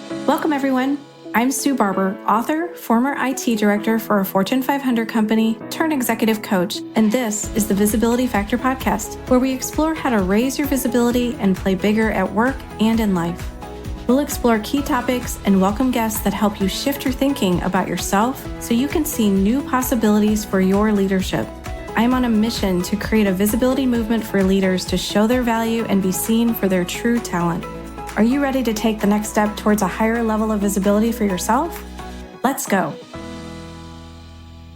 Welcome, everyone. I'm Sue Barber, author, former IT director for a Fortune 500 company, turned executive coach, and this is the Visibility Factor podcast, where we explore how to raise your visibility and play bigger at work and in life. We'll explore key topics and welcome guests that help you shift your thinking about yourself so you can see new possibilities for your leadership. I'm on a mission to create a visibility movement for leaders to show their value and be seen for their true talent. Are you ready to take the next step towards a higher level of visibility for yourself? Let's go.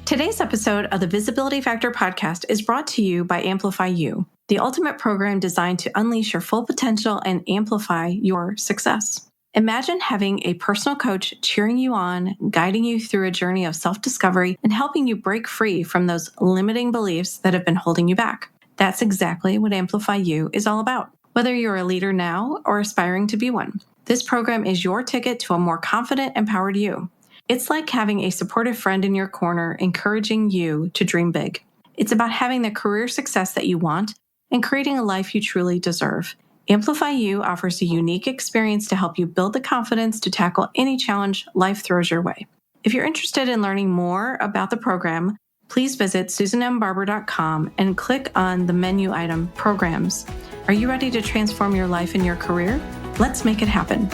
Today's episode of the Visibility Factor podcast is brought to you by Amplify You, the ultimate program designed to unleash your full potential and amplify your success. Imagine having a personal coach cheering you on, guiding you through a journey of self-discovery, and helping you break free from those limiting beliefs that have been holding you back. That's exactly what Amplify You is all about. Whether you're a leader now or aspiring to be one, this program is your ticket to a more confident, empowered you. It's like having a supportive friend in your corner, encouraging you to dream big. It's about having the career success that you want and creating a life you truly deserve. Amplify You offers a unique experience to help you build the confidence to tackle any challenge life throws your way. If you're interested in learning more about the program, please visit susanmbarber.com and click on the menu item Programs. Are you ready to transform your life and your career? Let's make it happen.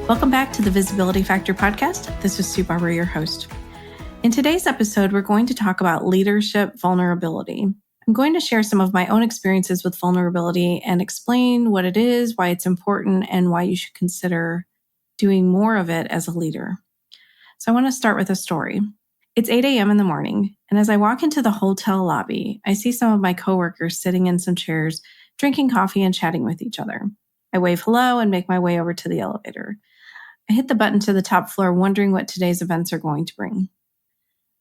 Welcome back to the Visibility Factor podcast. This is Sue Barber, your host. In today's episode, we're going to talk about leadership vulnerability. I'm going to share some of my own experiences with vulnerability and explain what it is, why it's important, and why you should consider doing more of it as a leader. So I want to start with a story. It's 8 a.m. in the morning, and as I walk into the hotel lobby, I see some of my coworkers sitting in some chairs, drinking coffee and chatting with each other. I wave hello and make my way over to the elevator. I hit the button to the top floor, wondering what today's events are going to bring.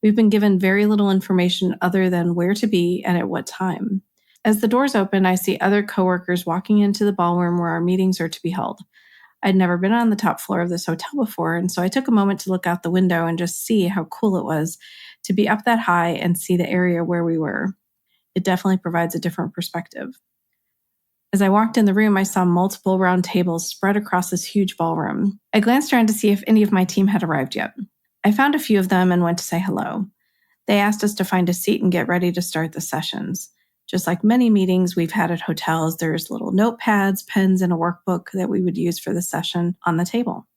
We've been given very little information other than where to be and at what time. As the doors open, I see other coworkers walking into the ballroom where our meetings are to be held. I'd never been on the top floor of this hotel before, and so I took a moment to look out the window and just see how cool it was to be up that high and see the area where we were. It definitely provides a different perspective. As I walked in the room, I saw multiple round tables spread across this huge ballroom. I glanced around to see if any of my team had arrived yet. I found a few of them and went to say hello. They asked us to find a seat and get ready to start the sessions. Just like many meetings we've had at hotels, there's little notepads, pens, and a workbook that we would use for the session on the table.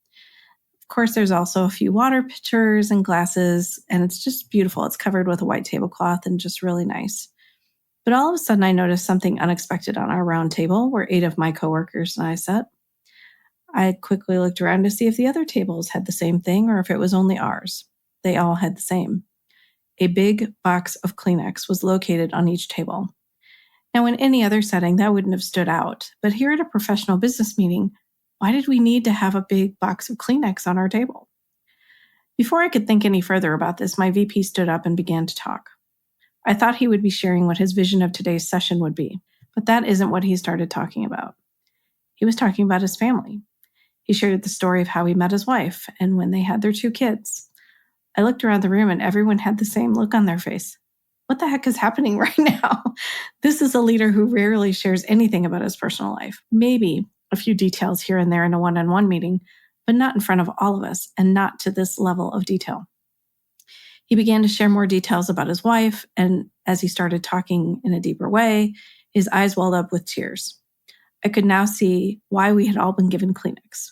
Of course, there's also a few water pitchers and glasses, and it's just beautiful. It's covered with a white tablecloth and just really nice. But all of a sudden, I noticed something unexpected on our round table where 8 of my coworkers and I sat. I quickly looked around to see if the other tables had the same thing or if it was only ours. They all had the same. A big box of Kleenex was located on each table. Now, in any other setting, that wouldn't have stood out. But here at a professional business meeting, why did we need to have a big box of Kleenex on our table? Before I could think any further about this, my VP stood up and began to talk. I thought he would be sharing what his vision of today's session would be, but that isn't what he started talking about. He was talking about his family. He shared the story of how he met his wife and when they had their 2 kids. I looked around the room and everyone had the same look on their face. What the heck is happening right now? This is a leader who rarely shares anything about his personal life. Maybe a few details here and there in a one-on-one meeting, but not in front of all of us and not to this level of detail. He began to share more details about his wife, and as he started talking in a deeper way, his eyes welled up with tears. I could now see why we had all been given Kleenex.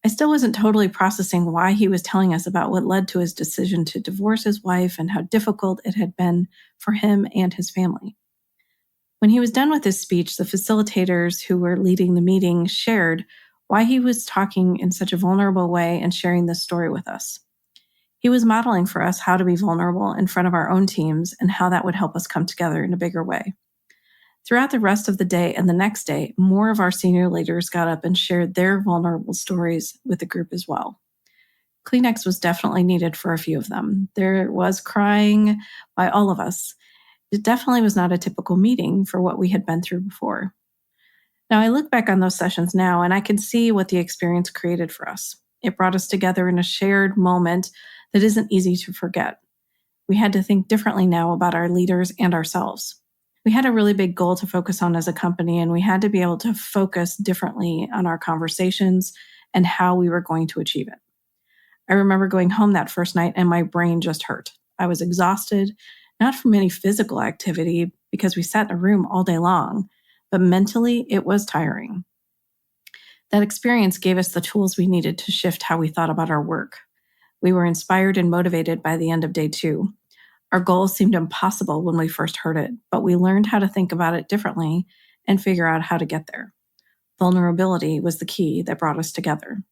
I still wasn't totally processing why he was telling us about what led to his decision to divorce his wife and how difficult it had been for him and his family. When he was done with his speech, the facilitators who were leading the meeting shared why he was talking in such a vulnerable way and sharing this story with us. He was modeling for us how to be vulnerable in front of our own teams and how that would help us come together in a bigger way. Throughout the rest of the day and the next day, more of our senior leaders got up and shared their vulnerable stories with the group as well. Kleenex was definitely needed for a few of them. There was crying by all of us. It definitely was not a typical meeting for what we had been through before. Now, I look back on those sessions now, and I can see what the experience created for us. It brought us together in a shared moment that isn't easy to forget. We had to think differently now about our leaders and ourselves. We had a really big goal to focus on as a company, and we had to be able to focus differently on our conversations and how we were going to achieve it. I remember going home that first night and my brain just hurt. I was exhausted, not from any physical activity because we sat in a room all day long, but mentally it was tiring. That experience gave us the tools we needed to shift how we thought about our work. We were inspired and motivated by the end of day 2. Our goals seemed impossible when we first heard it, but we learned how to think about it differently and figure out how to get there. Vulnerability was the key that brought us together.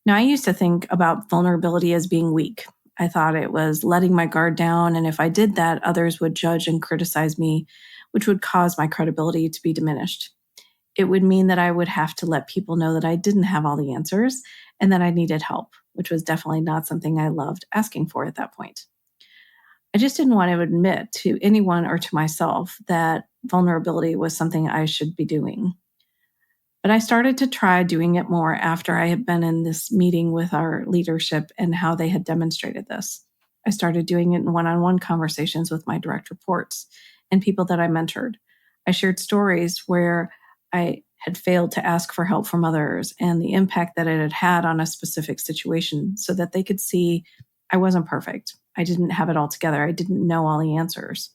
Now, I used to think about vulnerability as being weak. I thought it was letting my guard down, and if I did that, others would judge and criticize me, which would cause my credibility to be diminished. It would mean that I would have to let people know that I didn't have all the answers and that I needed help, which was definitely not something I loved asking for at that point. I just didn't want to admit to anyone or to myself that vulnerability was something I should be doing. But I started to try doing it more after I had been in this meeting with our leadership and how they had demonstrated this. I started doing it in one-on-one conversations with my direct reports and people that I mentored. I shared stories where I had failed to ask for help from others and the impact that it had had on a specific situation so that they could see I wasn't perfect. I didn't have it all together. I didn't know all the answers.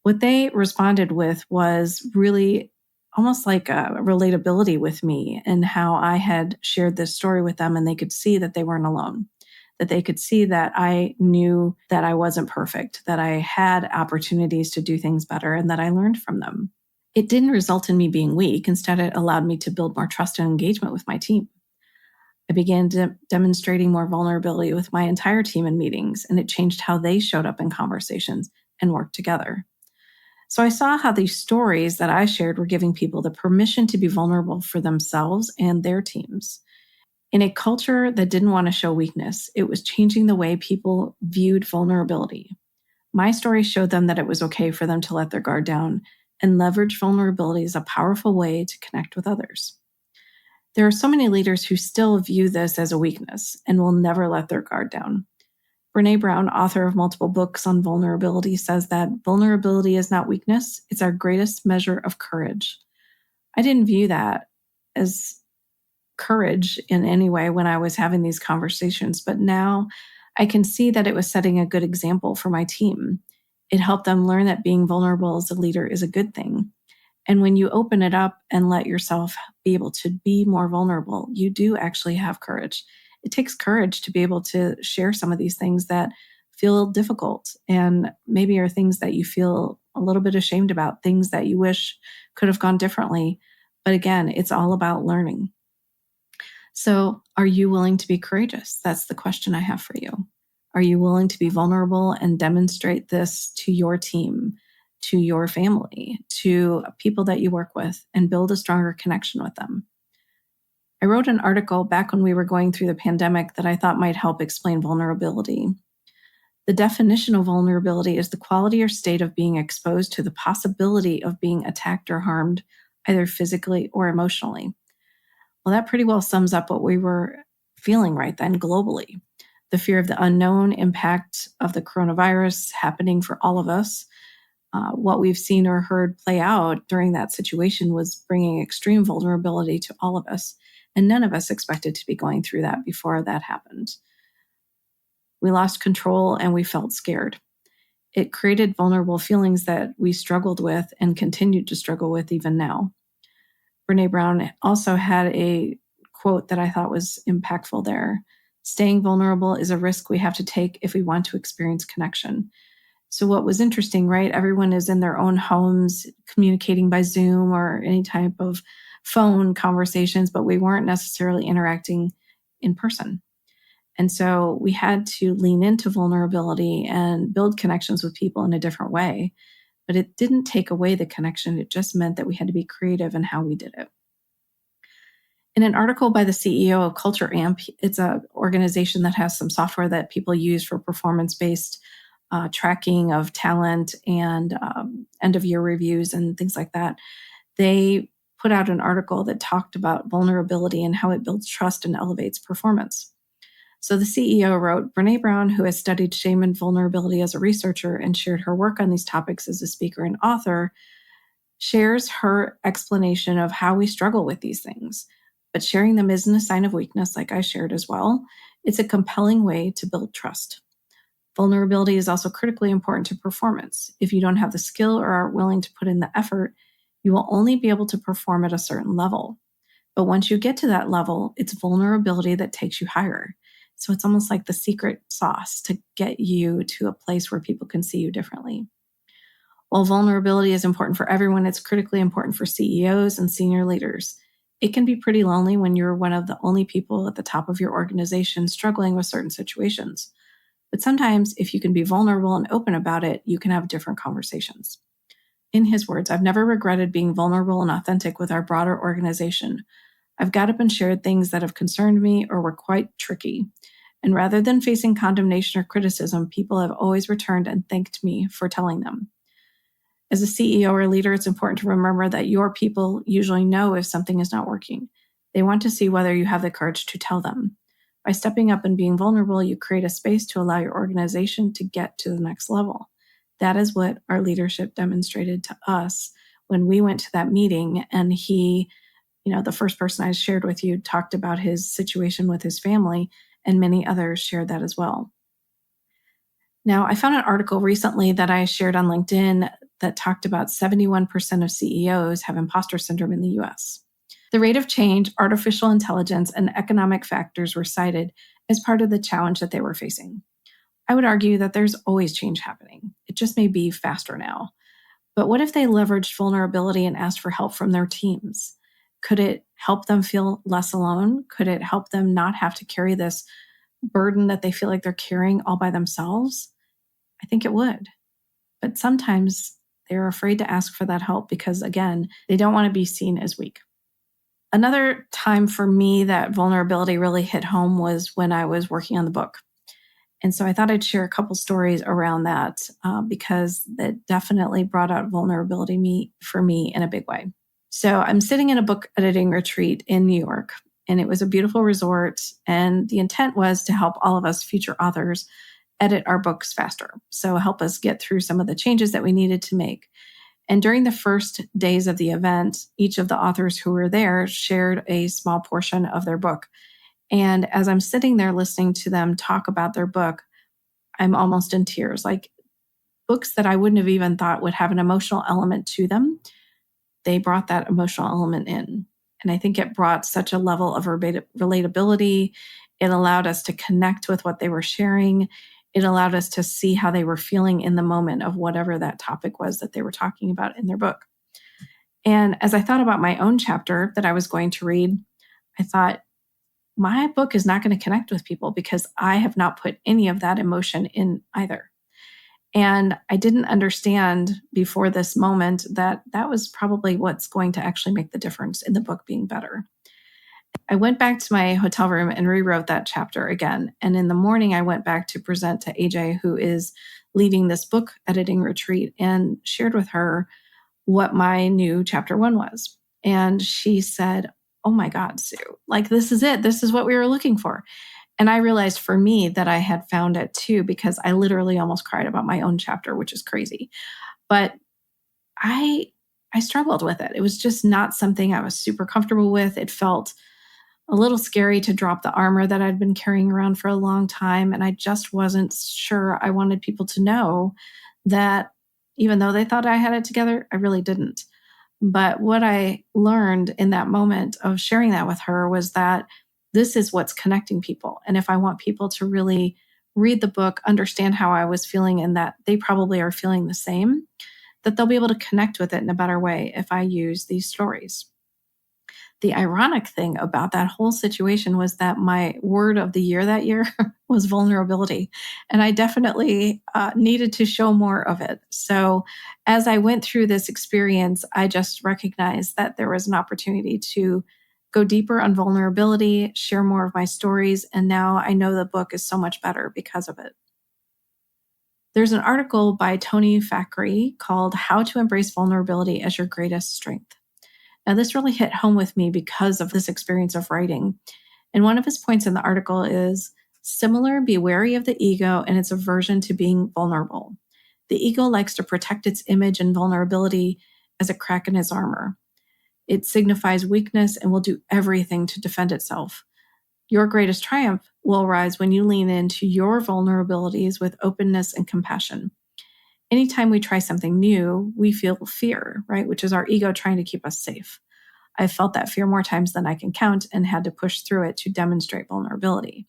What they responded with was really almost like a relatability with me and how I had shared this story with them, and they could see that they weren't alone, that they could see that I knew that I wasn't perfect, that I had opportunities to do things better, and that I learned from them. It didn't result in me being weak. Instead, it allowed me to build more trust and engagement with my team. I began demonstrating more vulnerability with my entire team in meetings, and it changed how they showed up in conversations and worked together. So I saw how these stories that I shared were giving people the permission to be vulnerable for themselves and their teams. In a culture that didn't want to show weakness, it was changing the way people viewed vulnerability. My story showed them that it was okay for them to let their guard down and leverage vulnerability as a powerful way to connect with others. There are so many leaders who still view this as a weakness and will never let their guard down. Brené Brown, author of multiple books on vulnerability, says that vulnerability is not weakness, it's our greatest measure of courage. I didn't view that as courage in any way when I was having these conversations, but now I can see that it was setting a good example for my team. It helped them learn that being vulnerable as a leader is a good thing. And when you open it up and let yourself be able to be more vulnerable, you do actually have courage. It takes courage to be able to share some of these things that feel difficult and maybe are things that you feel a little bit ashamed about, things that you wish could have gone differently. But again, it's all about learning. So are you willing to be courageous? That's the question I have for you. Are you willing to be vulnerable and demonstrate this to your team, to your family, to people that you work with, and build a stronger connection with them? I wrote an article back when we were going through the pandemic that I thought might help explain vulnerability. The definition of vulnerability is the quality or state of being exposed to the possibility of being attacked or harmed, either physically or emotionally. Well, that pretty well sums up what we were feeling right then globally. The fear of the unknown, impact of the coronavirus happening for all of us. What we've seen or heard play out during that situation was bringing extreme vulnerability to all of us. And none of us expected to be going through that before that happened. We lost control and we felt scared. It created vulnerable feelings that we struggled with and continued to struggle with even now. Brené Brown also had a quote that I thought was impactful there. Staying vulnerable is a risk we have to take if we want to experience connection. So what was interesting, right? Everyone is in their own homes communicating by Zoom or any type of phone conversations, but we weren't necessarily interacting in person. And so we had to lean into vulnerability and build connections with people in a different way. But it didn't take away the connection. It just meant that we had to be creative in how we did it. In an article by the CEO of Culture Amp, it's an organization that has some software that people use for performance-based tracking of talent and end-of-year reviews and things like that. They put out an article that talked about vulnerability and how it builds trust and elevates performance. So the CEO wrote, Brene Brown, who has studied shame and vulnerability as a researcher and shared her work on these topics as a speaker and author, shares her explanation of how we struggle with these things. But sharing them isn't a sign of weakness, like I shared as well. It's a compelling way to build trust. Vulnerability is also critically important to performance. If you don't have the skill or aren't willing to put in the effort, you will only be able to perform at a certain level. But once you get to that level, it's vulnerability that takes you higher. So it's almost like the secret sauce to get you to a place where people can see you differently. While vulnerability is important for everyone, it's critically important for CEOs and senior leaders. It can be pretty lonely when you're one of the only people at the top of your organization struggling with certain situations. But sometimes, if you can be vulnerable and open about it, you can have different conversations. In his words, I've never regretted being vulnerable and authentic with our broader organization. I've got up and shared things that have concerned me or were quite tricky. And rather than facing condemnation or criticism, people have always returned and thanked me for telling them. As a CEO or leader, it's important to remember that your people usually know if something is not working. They want to see whether you have the courage to tell them. By stepping up and being vulnerable, you create a space to allow your organization to get to the next level. That is what our leadership demonstrated to us when we went to that meeting. And he, the first person I shared with you talked about his situation with his family, and many others shared that as well. Now, I found an article recently that I shared on LinkedIn that talked about 71% of CEOs have imposter syndrome in the US. The rate of change, artificial intelligence, and economic factors were cited as part of the challenge that they were facing. I would argue that there's always change happening. It just may be faster now. But what if they leveraged vulnerability and asked for help from their teams? Could it help them feel less alone? Could it help them not have to carry this burden that they feel like they're carrying all by themselves? I think it would. But sometimes they're afraid to ask for that help because, again, they don't want to be seen as weak. Another time for me that vulnerability really hit home was when I was working on the book. And so I thought I'd share a couple stories around that because that definitely brought out vulnerability for me in a big way. So I'm sitting in a book editing retreat in New York, and it was a beautiful resort. And the intent was to help all of us future authors edit our books faster. So help us get through some of the changes that we needed to make. And during the first days of the event, each of the authors who were there shared a small portion of their book. And as I'm sitting there listening to them talk about their book, I'm almost in tears. Like books that I wouldn't have even thought would have an emotional element to them, they brought that emotional element in. And I think it brought such a level of relatability. It allowed us to connect with what they were sharing. It allowed us to see how they were feeling in the moment of whatever that topic was that they were talking about in their book. And as I thought about my own chapter that I was going to read, I thought, my book is not going to connect with people because I have not put any of that emotion in either. And I didn't understand before this moment that that was probably what's going to actually make the difference in the book being better. I went back to my hotel room and rewrote that chapter again. And in the morning, I went back to present to AJ, who is leading this book editing retreat, and shared with her what my new chapter 1 was. And she said, oh my God, Sue, like, this is it. This is what we were looking for. And I realized for me that I had found it too, because I literally almost cried about my own chapter, which is crazy. But I struggled with it. It was just not something I was super comfortable with. It felt a little scary to drop the armor that I'd been carrying around for a long time. And I just wasn't sure I wanted people to know that even though they thought I had it together, I really didn't. But what I learned in that moment of sharing that with her was that this is what's connecting people. And if I want people to really read the book, understand how I was feeling, and that they probably are feeling the same, that they'll be able to connect with it in a better way if I use these stories. The ironic thing about that whole situation was that my word of the year that year was vulnerability. And I definitely needed to show more of it. So as I went through this experience, I just recognized that there was an opportunity to go deeper on vulnerability, share more of my stories. And now I know the book is so much better because of it. There's an article by Tony Fackery called How to Embrace Vulnerability as Your Greatest Strength. Now, this really hit home with me because of this experience of writing. And one of his points in the article is Similar, be wary of the ego and its aversion to being vulnerable. The ego likes to protect its image and vulnerability as a crack in its armor. It signifies weakness and will do everything to defend itself. Your greatest triumph will arise when you lean into your vulnerabilities with openness and compassion. Anytime we try something new, we feel fear, right? Which is our ego trying to keep us safe. I've felt that fear more times than I can count and had to push through it to demonstrate vulnerability.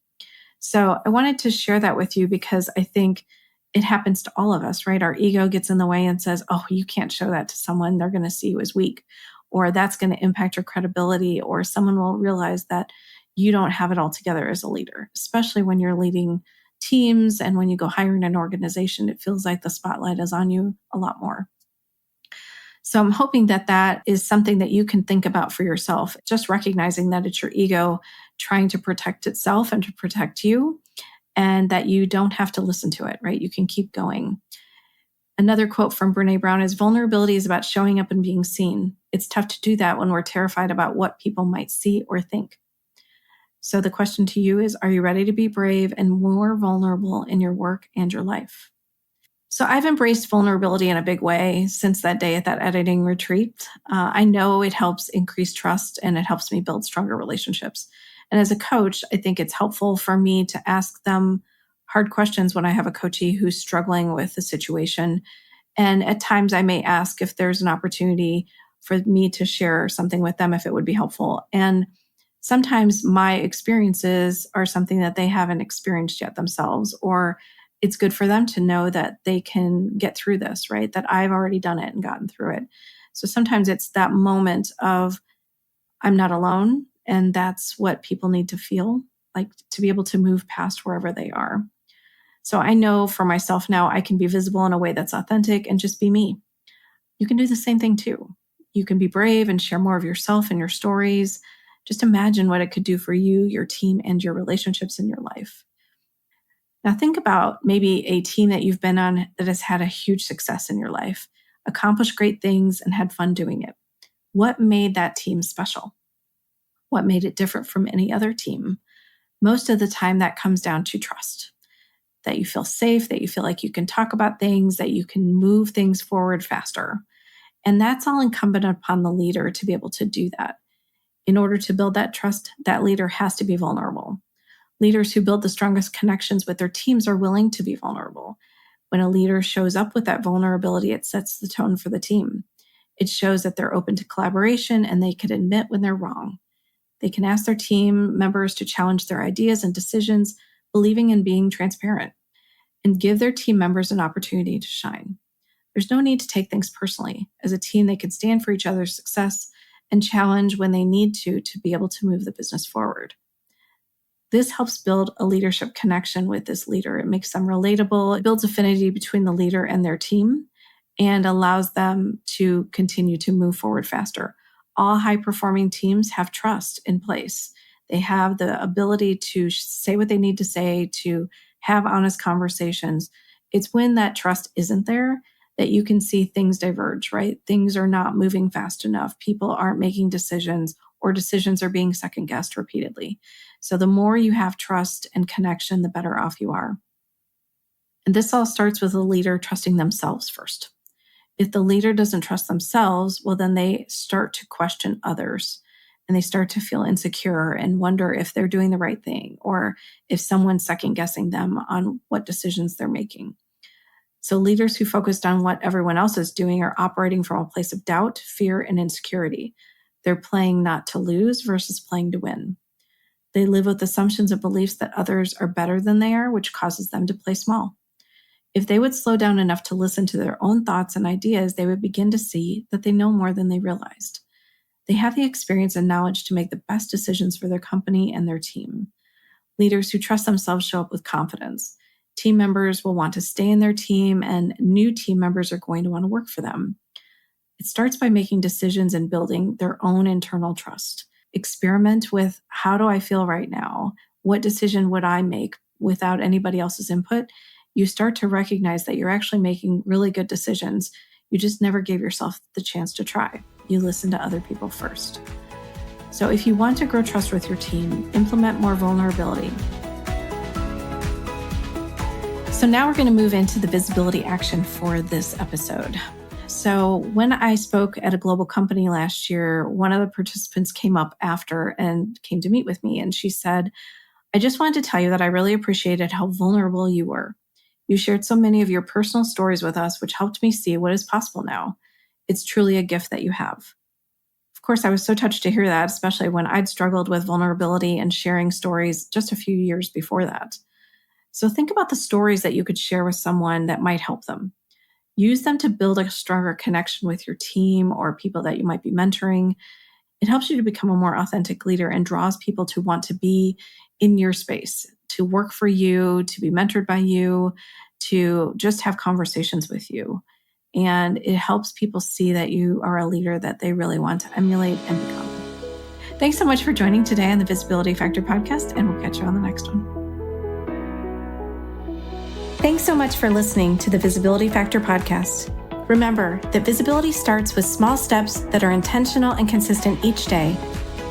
So I wanted to share that with you because I think it happens to all of us, right? Our ego gets in the way and says, oh, you can't show that to someone. They're going to see you as weak, or that's going to impact your credibility, or someone will realize that you don't have it all together as a leader, especially when you're leading teams and when you go hire in an organization, it feels like the spotlight is on you a lot more. So I'm hoping that that is something that you can think about for yourself, just recognizing that it's your ego trying to protect itself and to protect you, and that you don't have to listen to it, right? You can keep going. Another quote from Brené Brown is, vulnerability is about showing up and being seen. It's tough to do that when we're terrified about what people might see or think. So the question to you is, are you ready to be brave and more vulnerable in your work and your life? So I've embraced vulnerability in a big way since that day at that editing retreat. I know it helps increase trust and it helps me build stronger relationships. And as a coach, I think it's helpful for me to ask them hard questions when I have a coachee who's struggling with a situation. And at times I may ask if there's an opportunity for me to share something with them if it would be helpful. And sometimes my experiences are something that they haven't experienced yet themselves, or it's good for them to know that they can get through this, right? That I've already done it and gotten through it. So sometimes it's that moment of, I'm not alone. And that's what people need to feel, like to be able to move past wherever they are. So I know for myself now, I can be visible in a way that's authentic and just be me. You can do the same thing too. You can be brave and share more of yourself and your stories. Just imagine what it could do for you, your team, and your relationships in your life. Now think about maybe a team that you've been on that has had a huge success in your life, accomplished great things, and had fun doing it. What made that team special? What made it different from any other team? Most of the time that comes down to trust, that you feel safe, that you feel like you can talk about things, that you can move things forward faster. And that's all incumbent upon the leader to be able to do that. In order to build that trust, that leader has to be vulnerable. Leaders who build the strongest connections with their teams are willing to be vulnerable. When a leader shows up with that vulnerability, it sets the tone for the team. It shows that they're open to collaboration and they can admit when they're wrong. They can ask their team members to challenge their ideas and decisions, believing in being transparent, and give their team members an opportunity to shine. There's no need to take things personally. As a team, they can stand for each other's success and challenge when they need to be able to move the business forward. This helps build a leadership connection with this leader. It makes them relatable. It builds affinity between the leader and their team and allows them to continue to move forward faster. All high-performing teams have trust in place. They have the ability to say what they need to say, to have honest conversations. It's when that trust isn't there that you can see things diverge, right? Things are not moving fast enough. People aren't making decisions, or decisions are being second-guessed repeatedly. So the more you have trust and connection, the better off you are. And this all starts with a leader trusting themselves first. If the leader doesn't trust themselves, well, then they start to question others and they start to feel insecure and wonder if they're doing the right thing or if someone's second-guessing them on what decisions they're making. So leaders who focused on what everyone else is doing are operating from a place of doubt, fear, and insecurity. They're playing not to lose versus playing to win. They live with assumptions and beliefs that others are better than they are, which causes them to play small. If they would slow down enough to listen to their own thoughts and ideas, they would begin to see that they know more than they realized. They have the experience and knowledge to make the best decisions for their company and their team. Leaders who trust themselves show up with confidence. Team members will want to stay in their team, and new team members are going to want to work for them. It starts by making decisions and building their own internal trust. Experiment with, how do I feel right now? What decision would I make without anybody else's input? You start to recognize that you're actually making really good decisions. You just never gave yourself the chance to try. You listen to other people first. So if you want to grow trust with your team, implement more vulnerability. So now we're going to move into the visibility action for this episode. So when I spoke at a global company last year, one of the participants came up after and came to meet with me. And she said, I just wanted to tell you that I really appreciated how vulnerable you were. You shared so many of your personal stories with us, which helped me see what is possible now. It's truly a gift that you have. Of course, I was so touched to hear that, especially when I'd struggled with vulnerability and sharing stories just a few years before that. So think about the stories that you could share with someone that might help them. Use them to build a stronger connection with your team or people that you might be mentoring. It helps you to become a more authentic leader and draws people to want to be in your space, to work for you, to be mentored by you, to just have conversations with you. And it helps people see that you are a leader that they really want to emulate and become. Thanks so much for joining today on the Visibility Factor podcast, and we'll catch you on the next one. Thanks so much for listening to the Visibility Factor podcast. Remember that visibility starts with small steps that are intentional and consistent each day.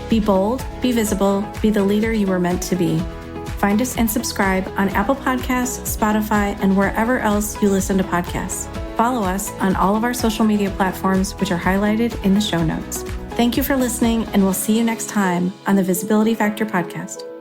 Be bold, be visible, be the leader you were meant to be. Find us and subscribe on Apple Podcasts, Spotify, and wherever else you listen to podcasts. Follow us on all of our social media platforms, which are highlighted in the show notes. Thank you for listening, and we'll see you next time on the Visibility Factor podcast.